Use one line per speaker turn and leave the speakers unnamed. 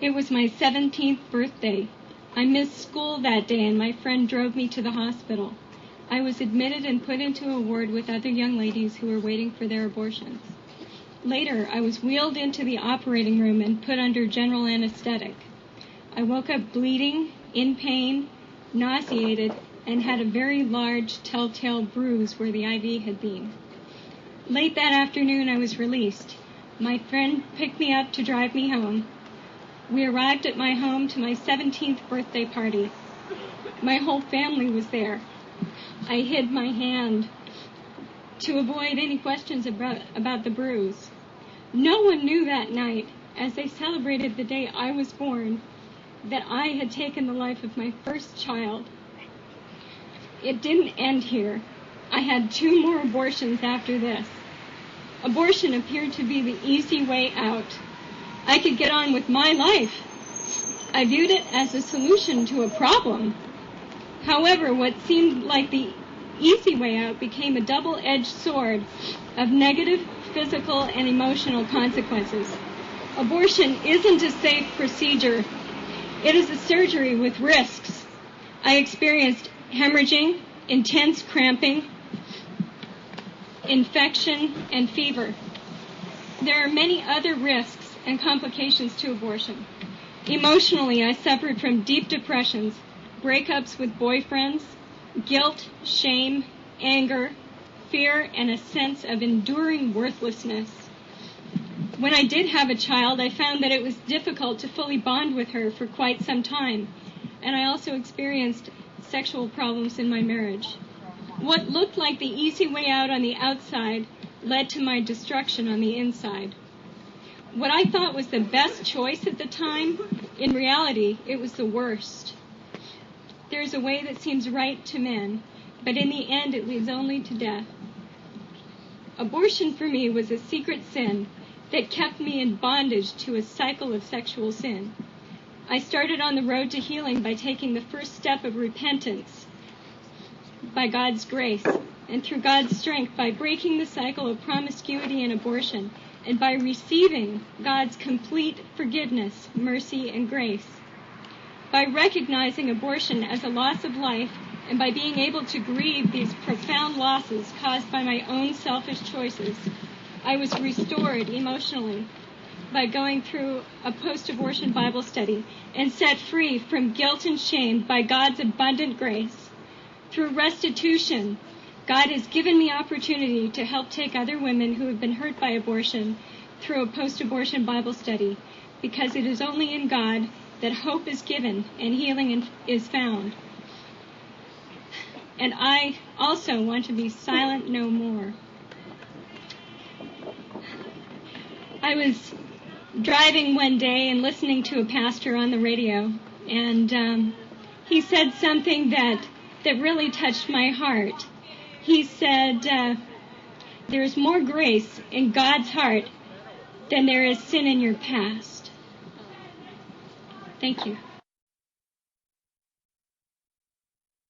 It was my 17th birthday. I missed school that day, and my friend drove me to the hospital. I was admitted and put into a ward with other young ladies who were waiting for their abortions. Later, I was wheeled into the operating room and put under general anesthetic. I woke up bleeding, in pain, nauseated, and had a very large telltale bruise where the IV had been. Late that afternoon, I was released. My friend picked me up to drive me home. We arrived at my home to my 17th birthday party. My whole family was there. I hid my hand to avoid any questions about the bruise. No one knew that night, as they celebrated the day I was born, that I had taken the life of my first child. It didn't end here. I had 2 more abortions after this. Abortion appeared to be the easy way out. I could get on with my life. I viewed it as a solution to a problem. However, what seemed like the easy way out became a double-edged sword of negative physical and emotional consequences. Abortion isn't a safe procedure. It is a surgery with risks. I experienced hemorrhaging, intense cramping, infection, and fever. There are many other risks and complications to abortion. Emotionally, I suffered from deep depressions, breakups with boyfriends, guilt, shame, anger, fear, and a sense of enduring worthlessness. When I did have a child, I found that it was difficult to fully bond with her for quite some time, and I also experienced sexual problems in my marriage. What looked like the easy way out on the outside led to my destruction on the inside. What I thought was the best choice at the time, in reality, it was the worst. There is a way that seems right to men, but in the end it leads only to death. Abortion for me was a secret sin that kept me in bondage to a cycle of sexual sin. I started on the road to healing by taking the first step of repentance by God's grace, and through God's strength by breaking the cycle of promiscuity and abortion, and by receiving God's complete forgiveness, mercy, and grace. By recognizing abortion as a loss of life, and by being able to grieve these profound losses caused by my own selfish choices, I was restored emotionally by going through a post-abortion Bible study and set free from guilt and shame by God's abundant grace. Through restitution, God has given me opportunity to help take other women who have been hurt by abortion through a post-abortion Bible study, because it is only in God that hope is given and healing is found. And I also want to be silent no more. I was driving one day and listening to a pastor on the radio, and he said something that really touched my heart. He said, there is more grace in God's heart than there is sin in your past. Thank you.